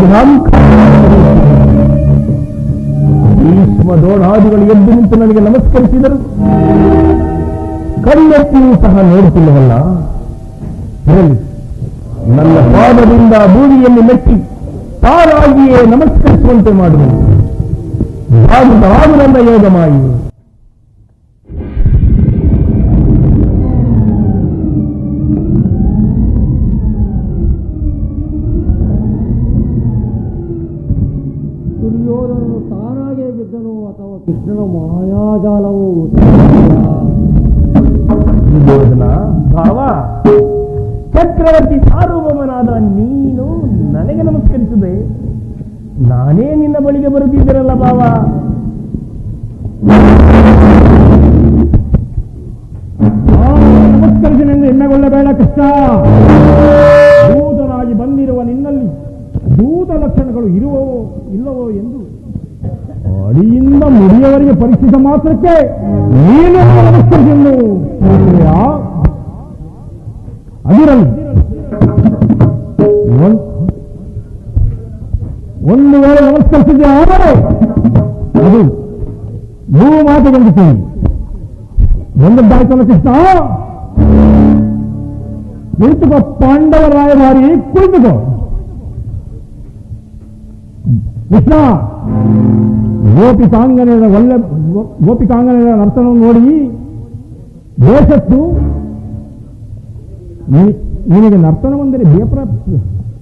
ಭೀಷ್ಮ ದ್ರೋಣಾದಿಗಳು ಎದ್ದು ನಿಂತು ನನಗೆ ನಮಸ್ಕರಿಸಿದರು. ಕಣ್ಣೆತ್ತಿಯೂ ಸಹ ನೋಡುತ್ತಿಲ್ಲವಲ್ಲ. ಇರಲಿ, ನನ್ನ ಪಾದದಿಂದ ಭೂಮಿಯನ್ನು ಮೆಟ್ಟಿ ತಾನಾಗಿಯೇ ನಮಸ್ಕರಿಸುವಂತೆ ಮಾಡುವುದು ನನ್ನ ಯೋಗಮಾಯಿ. ದುರ್ಯೋಧನನು ತಾನಾಗೇ ಬಿದ್ದನು ಅಥವಾ ಕೃಷ್ಣನ ಮಾಯಾಜಾಲವು? ದುರ್ಯೋಧನ ಭಾವ, ಚಕ್ರವರ್ತಿ ಸಾರ್ವಭೌಮನಾದ ನೀನು ನನಗೆ ನಮಸ್ಕರಿಸಿದೆ. ನಾನೇ ನಿನ್ನ ಬಳಿಗೆ ಬರುತ್ತಿದ್ದರಲ್ಲ ಭಾವ. ನಮಸ್ಕರಿಸಿನೆಂದು ಹೆಮ್ಮೆಗೊಳ್ಳಬೇಡ ಕೃಷ್ಣ. ದೂತನಾಗಿ ಬಂದಿರುವ ನಿನ್ನಲ್ಲಿ ದೂತ ಲಕ್ಷಣಗಳು ಇರುವವೋ ಇಲ್ಲವೋ ಎಂದು ಅಡಿಯಿಂದ ಮುಡಿಯವರಿಗೆ ಪರೀಕ್ಷಿಸ ಮಾತ್ರಕ್ಕೆ ನೀನು ನಮಸ್ಕರಿಸಲು ಅದಿರಲಿ. ಒಂದು ವೇಳೆ ನಮಸ್ಕರಿಸಿದ್ದೆ ಆದರೆ ಅದು ನೀವು ಮಾತುಗಳಿಸಿ ಬಂದದ್ದಾಯ್ತಲ್ಲ ಕೃಷ್ಣ, ಕುಳಿತುಕೋ ಪಾಂಡವ ರಾಯಭಾರಿ, ಕುಳಿತುಕೋ. ಕೃಷ್ಣ, ಗೋಪಿಕಾಂಗನೆಯ ನರ್ತನವನ್ನು ನೋಡಿ ಬೇಸತ್ತು ನಿನಗೆ ನರ್ತನವೆಂದರೆ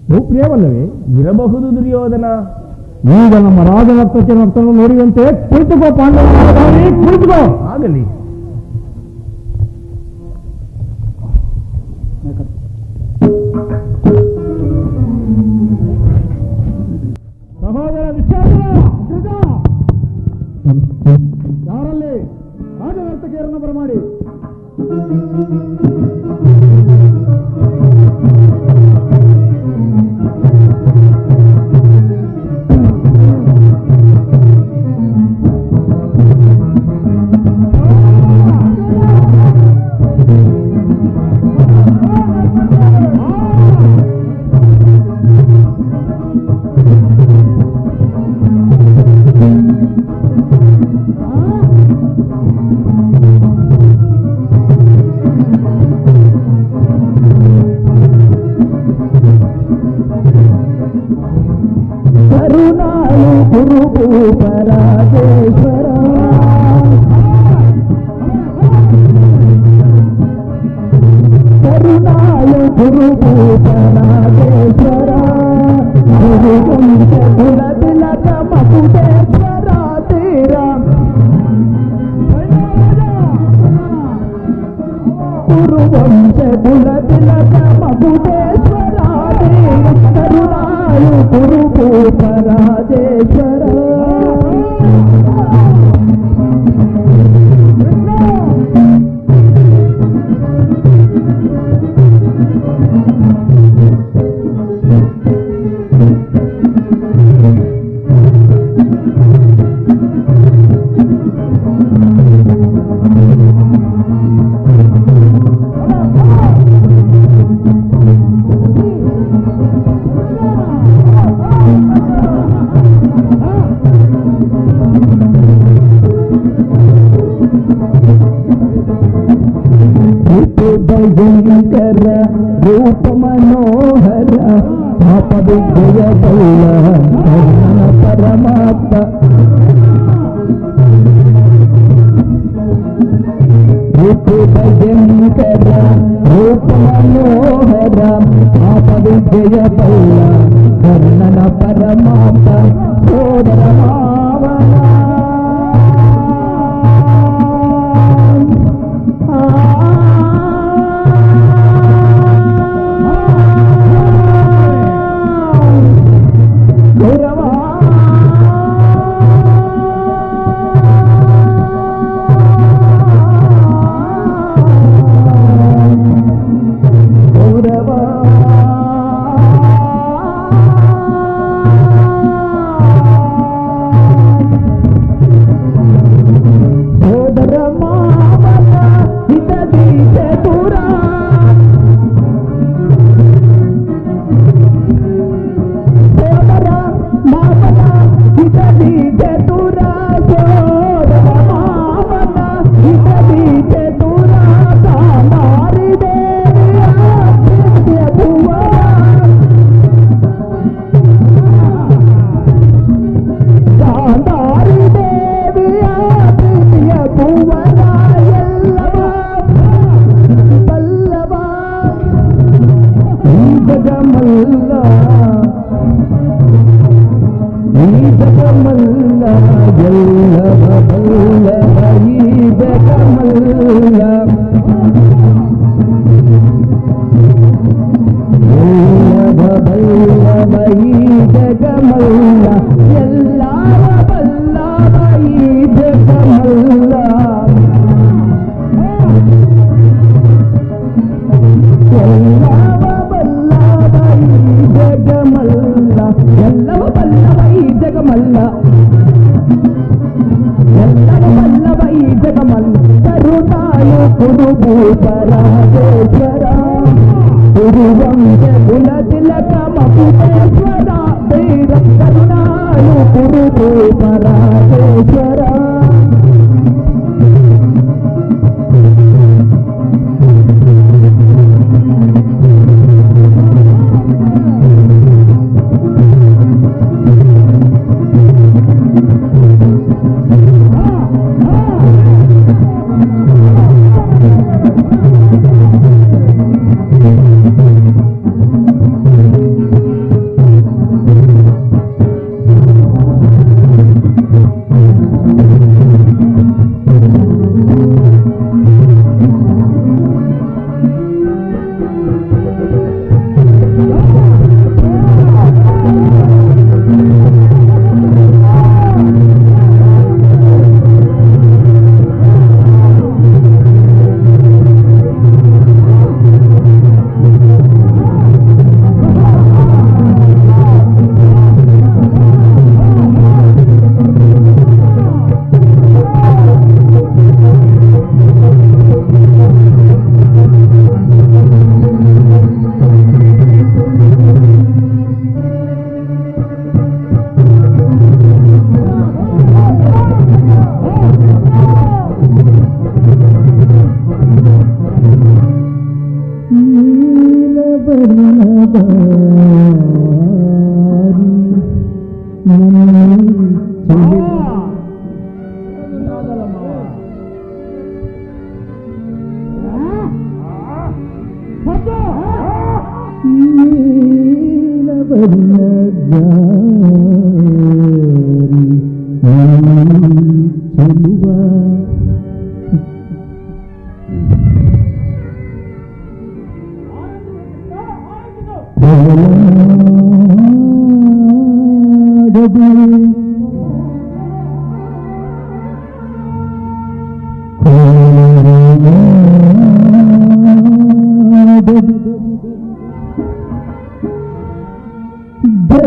ಬಹುಪ್ರಿಯವಲ್ಲವೇ? ಇರಬಹುದು ದುರ್ಯೋಧನ. ಈಗ ನಮ್ಮ ರಾಜನರ್ತಕ್ಕೆ ನರ್ತನ ನೋಡಿದಂತೆ ಕುಳಿತುಕೋ ಪಾಂಡವ ರಾಯಭಾರಿ, ಕುಳಿತುಕೋ. ಆಗಲಿ. ಸಹೋದರ ವಿಶ್ವಾಸ, ಯಾರಲ್ಲಿ ರಾಜನರ್ತಕಿಯರನ್ನು ಬರಮಾಡಿ.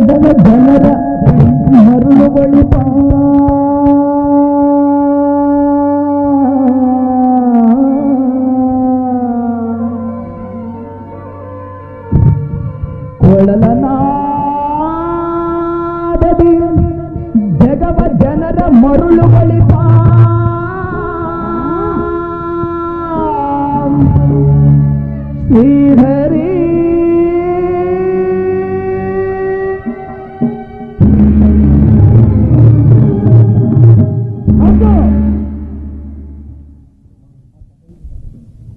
ಜನರ ಮರುಳು ಬಳಿಪ ಕೊಳಲನಾದದಿ ಜಗವ ಜನರ ಮರುಳು ಬಳಿಪ ಶ್ರೀಹರಿ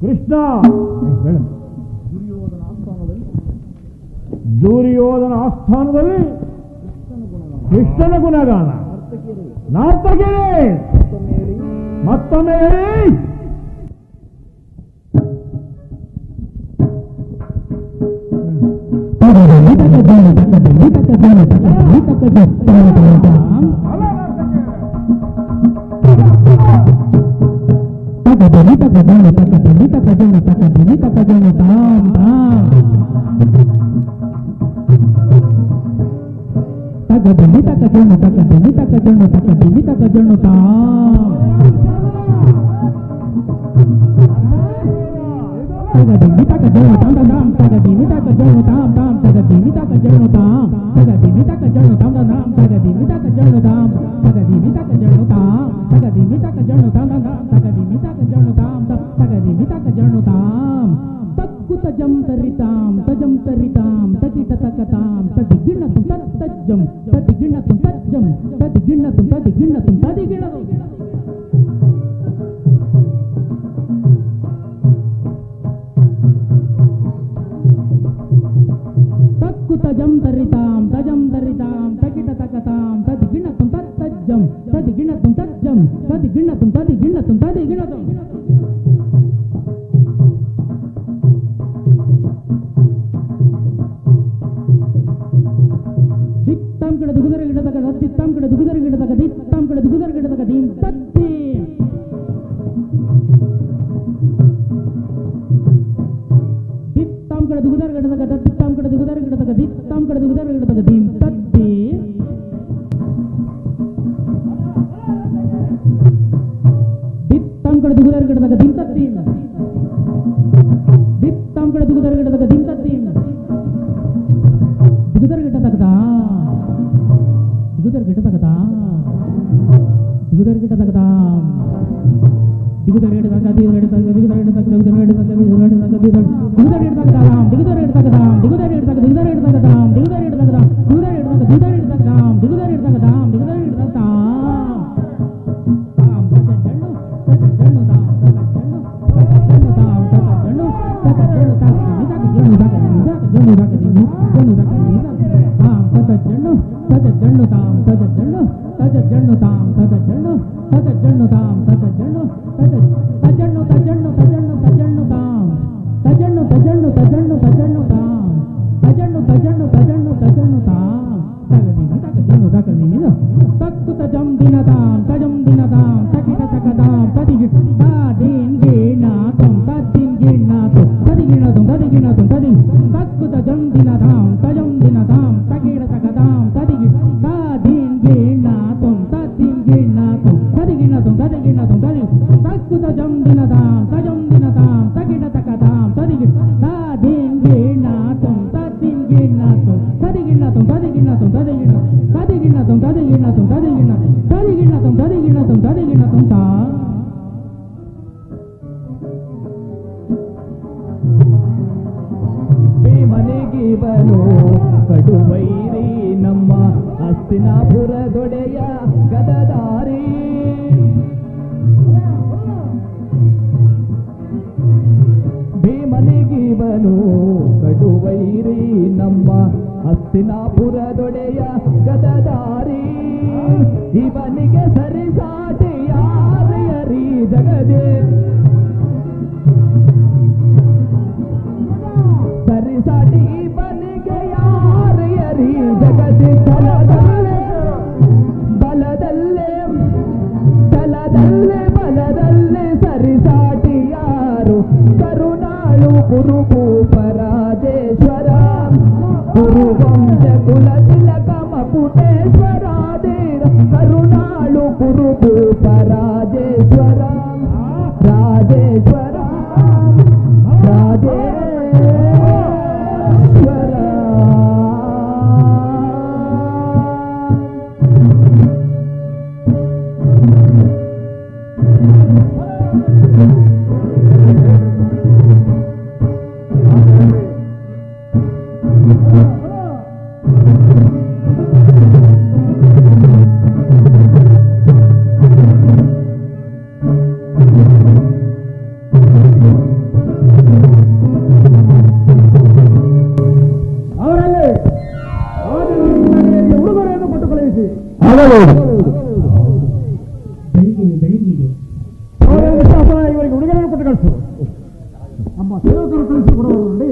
ಕೃಷ್ಣ ದುರ್ಯೋಧನ ಆಸ್ಥಾನದಲ್ಲಿ ಕೃಷ್ಣನ ಗುಣಗಾನ ನಾರ್ತಗಿರಿ ಮತ್ತೊಮ್ಮೆ ಹೇಳಿ. ಹಸ್ತಿನಾಪುರದೊಡೆಯ ಗದದಾರಿ ಇವನಿಗೆ ಸರಿಸಾಟಿ ಯಾರಯರಿ ಜಗದೇ ಸರಿಸಾಟಿ ಇವನಿಗೆ ಯಾರಯರಿ ಜಗದೇ ಬಲದಲ್ಲೇ ಬಲದಲ್ಲೇ ಸರಿಸಾಟಿ ಯಾರು ಕರುಣಾಳು ಕುರುಭೂಪರಾಜೇಶ್ವರ ಕುರುವಂಶ ಕುಲ ತಿಲಕ ಮಕುಟೇಶ್ವರಾದೇರ ಕರುಣಾಳು ಕುರುಭೂಪರಾಜೇಶ್ವರ ರಾಜೇಶ್ವರ ರಾಜೇಶ್ವರ ಅವರಲ್ಲಿ ಉಡುಗೊರೆಯನ್ನು ಕೊಟ್ಟು ಕಳುಹಿಸಿ ಬೆಳಿಗ್ಗೆ ಅವರ ವಿಶ್ವಾಸನ ಇವರಿಗೆ ಉಡುಗೊರೆಯನ್ನು ಕೊಟ್ಟು ಕಳಿಸು ನಮ್ಮ ಸೇವಕರು ಕಳಿಸಿ ಕೊಡುವರು ನೋಡಿ